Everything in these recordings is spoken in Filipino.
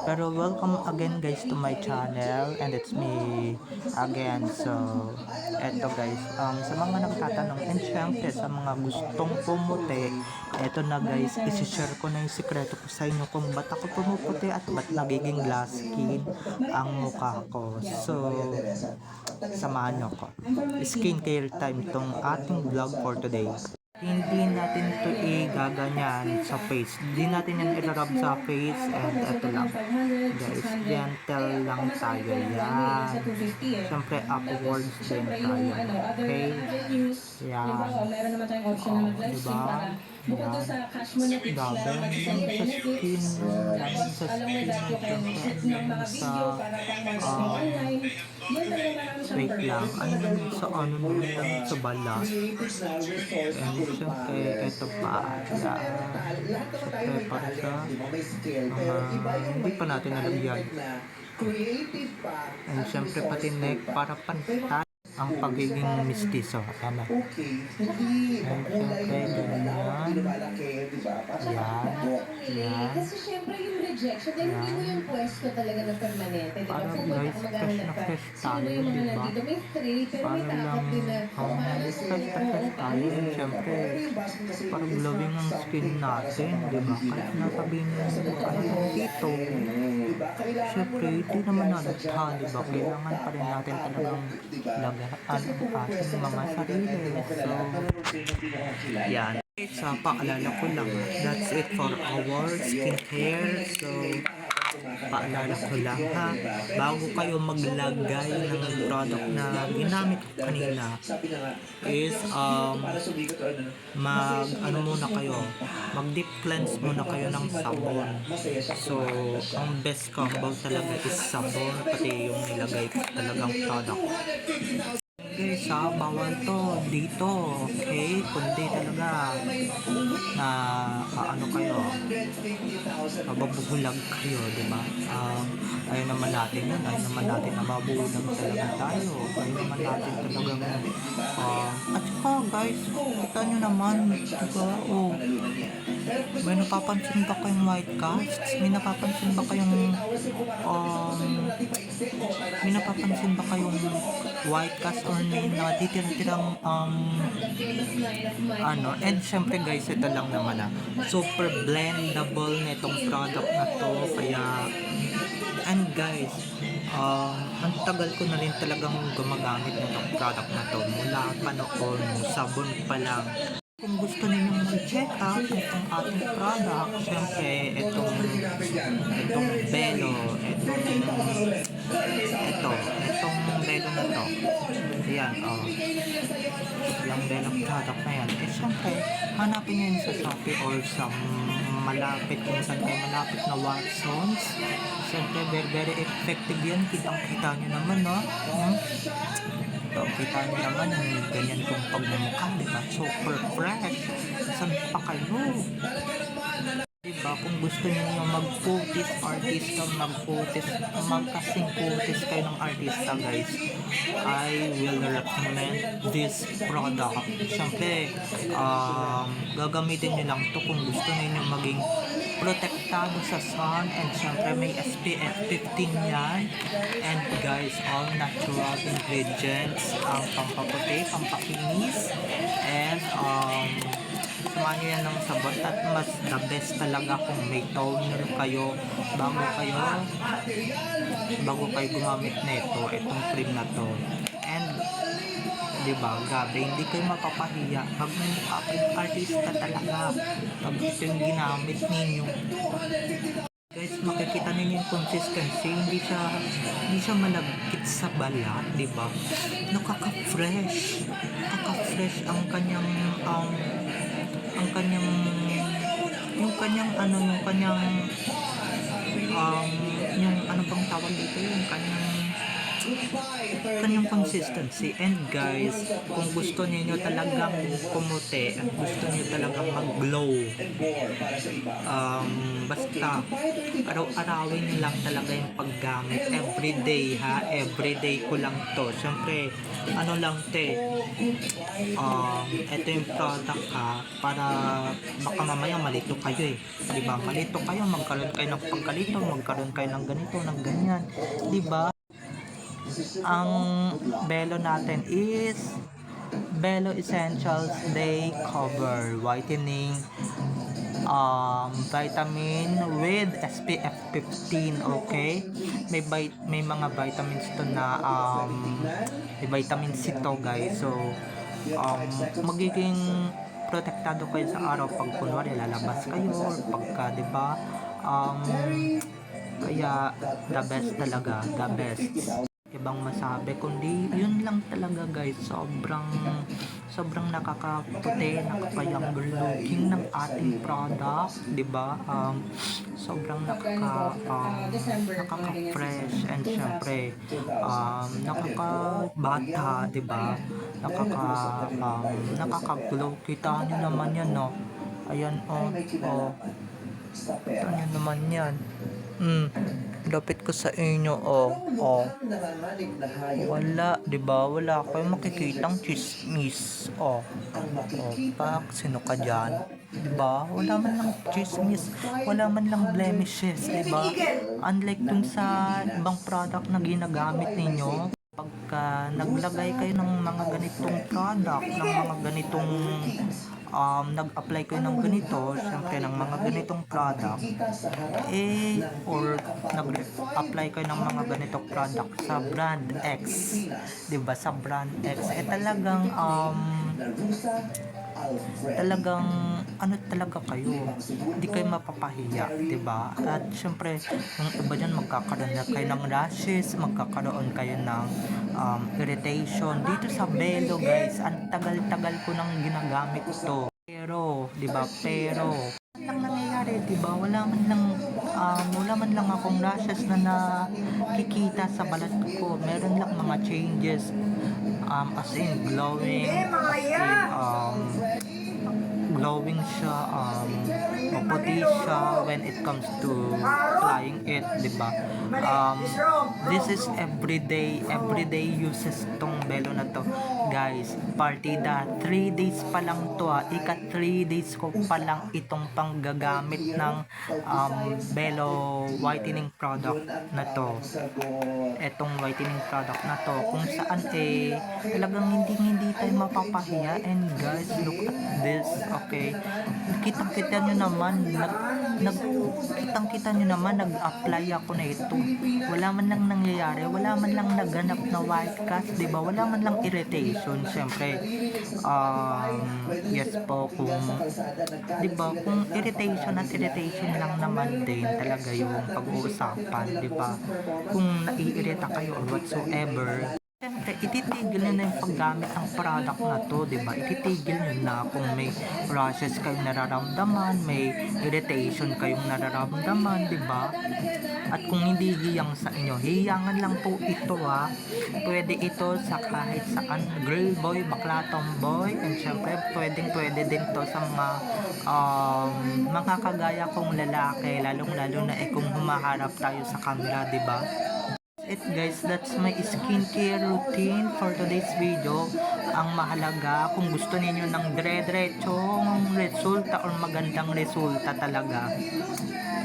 Pero welcome again guys to my channel, and it's me again. So eto guys, sa mga nagtatanong, and syempre sa mga gustong pumuti, eto na guys, isi-share ko na yung sikreto ko sa inyo kung ba't ako pumuputi at ba't nagiging glass skin ang mukha ko. So samahan nyo ko. Skincare time tong ating vlog for today. Hindi natin ito igaganyan sa face. Hindi natin yan ilarab sa face, and ito lang guys, gentle lang tayo yan. Siyempre upwards din tayo, okay? Yan, diba? Bukod doon sa cash mo na tips lang, kasi sa skin, sa skin, sa wait lang, sa ano naman, sa balat, and syempre, ito pa, syempre, para sa hindi pa natin alam yan, and syempre, pati neck, para pantay ang pagiging mistiso, tama? And syempre, ganyan, yan, Kasi syempre yung rejection, dahil hindi mo yung pwesto talaga na permanente, di ba? parang guys, fresh na fresh tayo, Sino yung mga diba? nandito? May three, pero may Parang lang, takot din na fresh tayo, and syempre, parang glowing ang skin natin, diba? Kahit nasabihin mo, ano dito, syempre, hindi naman nalaghan, diba? Kailangan pa rin natin talagang lagaan ang ating mga sarili. So, yan. Sa paalala ko lang, that's it for our skincare. So, paalala ko lang ha, bago kayo maglagay ng product na ginamit ko kanina, is ano muna kayo, mag deep cleanse muna kayo ng sabon. So ang best combo talaga is sabon, pati yung nilagay ko talagang product. Guys, bawal to dito, okay? Kundi talaga na ano kayo, mababulag kayo, diba? Ayaw naman natin yun, ayaw naman natin na mabulag talaga tayo, ayaw naman natin talagang at saka guys, kita nyo naman, diba? May napapansin ba kayong white casts? May napapansin ba kayong white cast or may natitirang and syempre guys, ito lang naman super blendable na itong product na to, kaya and guys, ang tagal ko na rin talagang gumagamit nitong product na to, mula pa noon, sabon pa lang. Kung gusto ninyong mag-check out itong ating product, syempre itong Belo, itong Belo na to, yan, yung Belo product na yan, syempre hanapin nyo yun sa Shopee or sa malapit, kung saan kayo malapit na Watsons. Syempre very very effective yan, kitang-kita nyo naman, no? Kita nyo naman yung ganyan kong pagmumukha, diba? Super fresh. Saan pa kayo? Diba? Kung gusto nyo yung mag-putis artista, magkasing putis kayo ng artista, guys, I will recommend this product. Siyempre, gagamitin nyo lang to kung gusto nyo maging protektado sa sun, and syempre may SPF 15 yan, and guys, all natural ingredients, ang pampaputi, pampakinis, and samahan nyo yan ng sabon, at mas the best talaga kung may toner kayo bago kayo gumamit na itong cream na to. And diba, gabi, hindi kayo mapapahiya pag may mukha kayong artista talaga pag ito yung ginamit ninyo. Guys, makikita ninyo yung consistency, hindi siya malagkit sa balat, diba? Nakaka-fresh ang kanyang yung ano bang tawag dito, yung kanyang kanyang consistency. And guys, kung gusto niyo talagang pumuti at gusto niyo talagang mag-glow, basta araw-arawin niyo lang talaga yung paggamit. Everyday ha, everyday ko lang to. Siyempre, ano lang te, ito yung product ha, para baka mamaya malito kayo diba? Malito kayo, magkaroon kayo ng pagkalito, magkaroon kayo ng ganito, ng ganyan, diba? Ang Belo natin is Belo Essentials Day Cover Whitening vitamin with SPF 15. Okay, may mga vitamins to na may vitamin C to guys. So magiging protektado kayo sa araw pag kunwari lalabas kayo or pagka diba, kaya the best talaga, the best. Ibang masabi kundi yun lang talaga guys, sobrang nakakaputi, nakaka-younger looking ng ating product, di ba? Sobrang nakaka-fresh and syempre nakaka-bata, di ba? Nakaka-glow. Kita nyo naman yan, no? Ayan, kita nyo naman yan. Lapit ko sa inyo, wala, di ba? Wala kayong makikitang chismis, pak, sino ka dyan? Di ba? Wala man lang chismis, wala man lang blemishes, di ba? Unlike dun sa ibang product na ginagamit ninyo, pagka naglagay kayo ng mga ganitong product, ng mga ganitong nag-apply kayo ng ganito, syempre ng mga ganitong product, or nag-apply kayo ng mga ganitong product sa brand X, diba? Sa brand X, talagang ano talaga kayo, hindi kayo mapapahiya, diba? At syempre yung iba dyan magkakaroon na kayo ng rashes, magkakaroon kayo ng irritation. Dito sa Belo guys, ang tagal-tagal ko nang ginagamit to, pero diba, lang nangyayari, diba? Wala man lang akong rashes na nakikita sa balat ko. Meron lang mga changes, as in glowing, glowing siya, maputi siya when it comes to applying it, diba? This is everyday uses tong Belo na to guys. Partida 3 days pa lang to, ika 3 days ko pa lang itong panggagamit ng Belo whitening product na to. Etong whitening product na to, kung saan talagang hindi tayo mapapahiya. And guys, look at this, okay? Kitang-kita nyo naman, kitang-kita nyo naman, nag-apply ako na ito. Wala man lang nangyayari, wala man lang naganap na white cast, diba? Wala man lang irritation, syempre. Yes po, diba? Kung irritation at irritation lang naman din talaga yung pag-uusapan, diba? Kung naiirita kayo or whatsoever, siyempre, ititigil nyo na yung paggamit ng product na to, diba? Ititigil nyo na kung may rashes kayong nararamdaman, may irritation kayong nararamdaman, diba? At kung hindi hiyang sa inyo, hiyangan lang po ito, Pwede ito sa kahit saan, girl boy, bakla, tomboy, and syempre, pwede din to sa mga kagaya kong lalaki, lalong-lalo na kung humaharap tayo sa camera, diba? Guys, that's my skincare routine for today's video. Ang mahalaga, kung gusto niyo ng dire-diretsong resulta or magandang resulta talaga,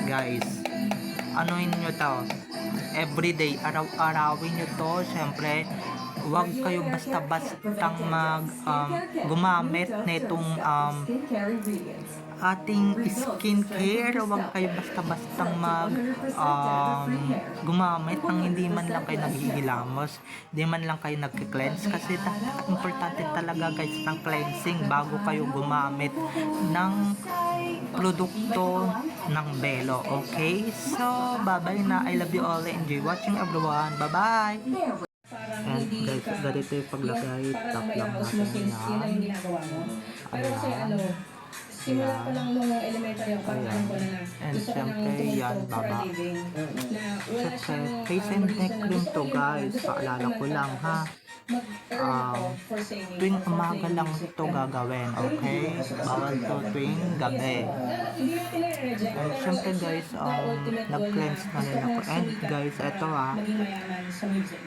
guys, anuin nyo to everyday, araw-arawin nyo to. Syempre, huwag kayo basta-bastang gumamit nitong ating skincare. Huwag kayo basta-bastang gumamit ng hindi man lang kayo naghihilamos, hindi man lang kayo nagki-cleanse, kasi importante talaga guys ng cleansing bago kayo gumamit ng produkto ng Belo. Okay, so bye-bye na. I love you all. Enjoy watching everyone. Bye-bye. And guys, ganito yung paglagay. Tap lang natin yan. Ayan. Simula pa lang nung elementary ako, parang alam ko na na And gusto ko nang syempre, yan, tumutong for a baba. living. Na wala Syempre, siyang face and neck reason na cream gusto to ko yun, guys. gusto ko Paalala ko kumanta, lang ha. mag-earn ako for singing. Tuwing or for umaga playing lang music. ito gagawin, okay? Bawal to tuwing gabi. Hindi natin nare-reject. And syempre guys, nag-cleanse na rin ako. And guys, eto ha, maging mayaman sa music.